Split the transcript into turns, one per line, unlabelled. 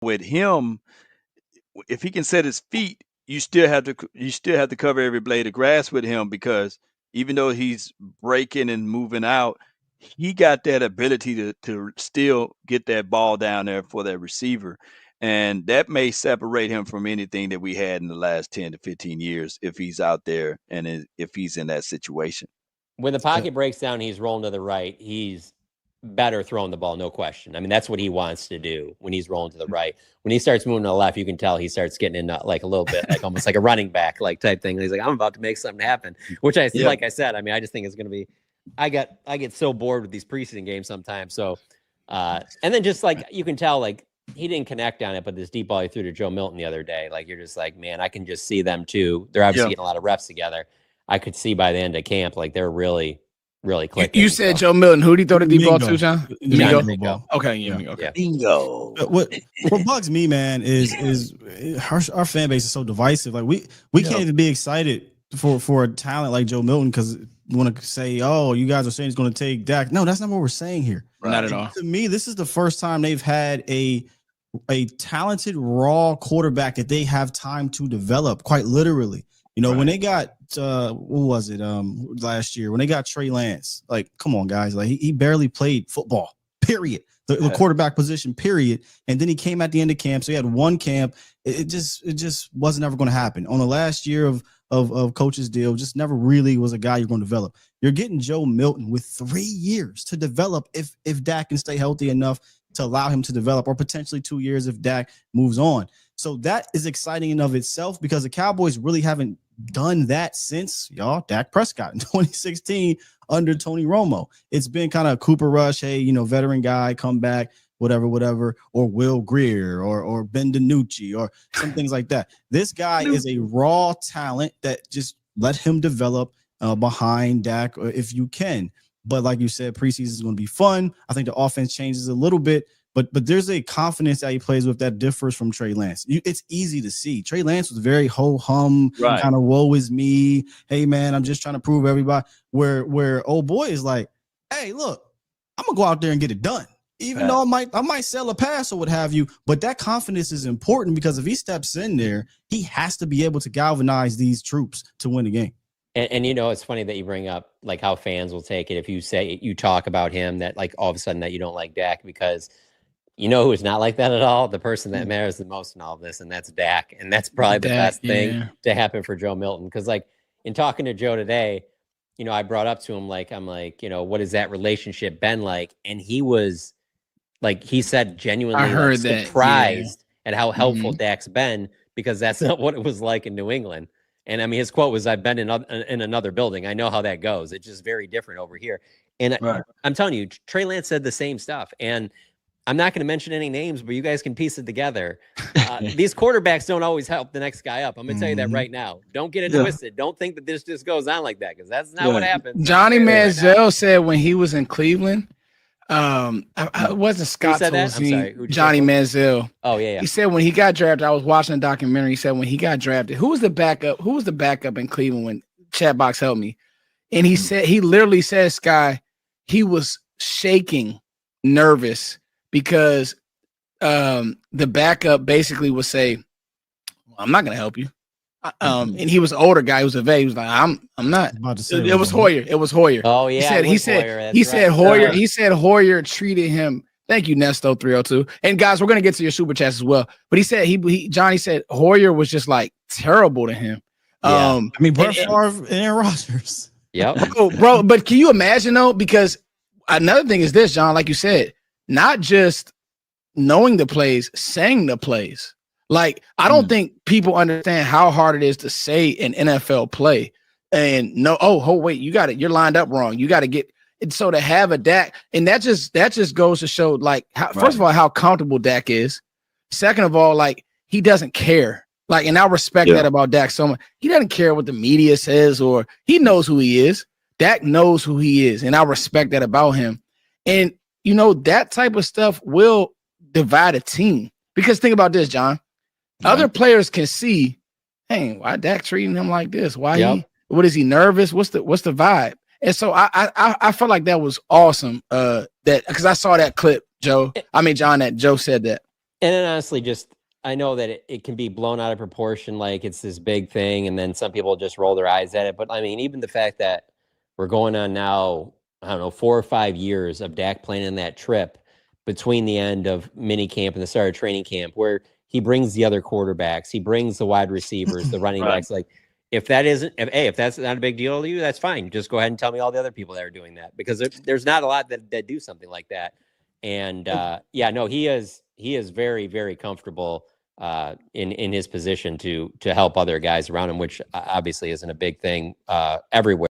with him, if he can set his feet, you still have to cover every blade of grass with him because even though he's breaking and moving out, he got that ability to still get that ball down there for that receiver. And that may separate him from anything that we had in the last 10 to 15 years if he's out there and if he's in that situation.
When the pocket breaks down, he's rolling to the right. He's better throwing the ball, no question. I mean, that's what he wants to do when he's rolling to the right. When he starts moving to the left, you can tell he starts getting in like a little bit, like almost like a running back like type thing. And he's like, I'm about to make something happen, which like I said, I mean, I just think it's going to be. I get so bored with these preseason games sometimes. So, and then just like you can tell, like he didn't connect on it, but this deep ball he threw to Joe Milton the other day, like you're just like, man, I can just see them too. They're obviously getting a lot of reps together. I could see by the end of camp, like they're really clicking.
You said Joe Milton. Who did he throw the deep ball to, John?
Mingo.
Okay, yeah. Okay.
Bingo.
What bugs me, man, is our fan base is so divisive. Like we can't even be excited for a talent like Joe Milton because you want to say, oh, you guys are saying he's going to take Dak. No, that's not what we're saying here.
Right. Not at all.
To me, this is the first time they've had a talented raw quarterback that they have time to develop, quite literally. You know, when they got what was it last year when they got Trey Lance, like, come on, guys, like he barely played football, period. The quarterback position, period. And then he came at the end of camp, so he had one camp. It just wasn't ever going to happen. On the last year of coach's deal, just never really was a guy you're going to develop. You're getting Joe Milton with 3 years to develop if Dak can stay healthy enough to allow him to develop, or potentially 2 years if Dak moves on. So that is exciting in of itself because the Cowboys really haven't done that since Dak Prescott in 2016 under Tony Romo. It's been kind of Cooper Rush, hey, veteran guy, come back, whatever, or Will Greer or Ben DiNucci or some things like that. This guy is a raw talent that just let him develop behind Dak if you can. But like you said, preseason is going to be fun. I think the offense changes a little bit. But there's a confidence that he plays with that differs from Trey Lance. It's easy to see. Trey Lance was very ho-hum, kind of woe is me. Hey, man, I'm just trying to prove everybody. Where old boy is like, hey, look, I'm going to go out there and get it done. Even though I might sell a pass or what have you. But that confidence is important because if he steps in there, he has to be able to galvanize these troops to win the game.
And it's funny that you bring up like how fans will take it if you say you talk about him that like all of a sudden that you don't like Dak because – you know who is not like that at all? The person that matters the most in all of this, and that's Dak. And that's probably the best thing to happen for Joe Milton. Because, like, in talking to Joe today, I brought up to him, like, I'm like, what has that relationship been like? And he was, like, he said genuinely surprised at how helpful Dak's been because that's not what it was like in New England. And, I mean, his quote was, I've been in another building. I know how that goes. It's just very different over here. And I'm telling you, Trey Lance said the same stuff. And I'm not going to mention any names, but you guys can piece it together. These quarterbacks don't always help the next guy up. I'm going to tell you that right now. Don't get it twisted. Don't think that this just goes on like that because that's not what happens.
Johnny Manziel said when he was in Cleveland, it wasn't Scott Tolzien, Johnny Manziel.
Oh, yeah.
He said when he got drafted, I was watching a documentary. He said when he got drafted, who was the backup in Cleveland when Chatbox helped me? And he said, he literally said, Sky, he was shaking, nervous. Because the backup basically would say, well, I'm not going to help you. And he was an older guy. He was a vet. He was like, I'm not. It was Hoyer. It was Hoyer.
Oh, yeah.
He said Hoyer treated him. Thank you, Nesto 302. And guys, we're going to get to your super chats as well. But he said, Johnny said Hoyer was just like terrible to him.
I mean, Brett Favre and Aaron Rodgers.
Yep.
Oh, bro, but can you imagine though? Because another thing is this, John, like you said, not just knowing the plays, saying the plays. Like, I don't think people understand how hard it is to say an NFL play and wait, you got it. You're lined up wrong. You got to get it. So to have a Dak, and that just goes to show, like, first of all, how comfortable Dak is. Second of all, like, he doesn't care. Like, and I respect that about Dak so much. He doesn't care what the media says, or he knows who he is. Dak knows who he is, and I respect that about him. And that type of stuff will divide a team. Because think about this, John. Other players can see, hey, why Dak treating him like this? Why what is he nervous? What's the vibe? And so I felt like that was awesome. That because I saw that clip, John, that Joe said that.
And then honestly, just I know that it can be blown out of proportion, like it's this big thing, and then some people just roll their eyes at it. But I mean, even the fact that we're going on now, I don't know, 4 or 5 years of Dak planning that trip between the end of mini camp and the start of training camp, where he brings the other quarterbacks, he brings the wide receivers, the running backs. Like, if that's not a big deal to you, that's fine. Just go ahead and tell me all the other people that are doing that, because there's not a lot that do something like that. And yeah, no, he is very, very comfortable in his position to help other guys around him, which obviously isn't a big thing everywhere.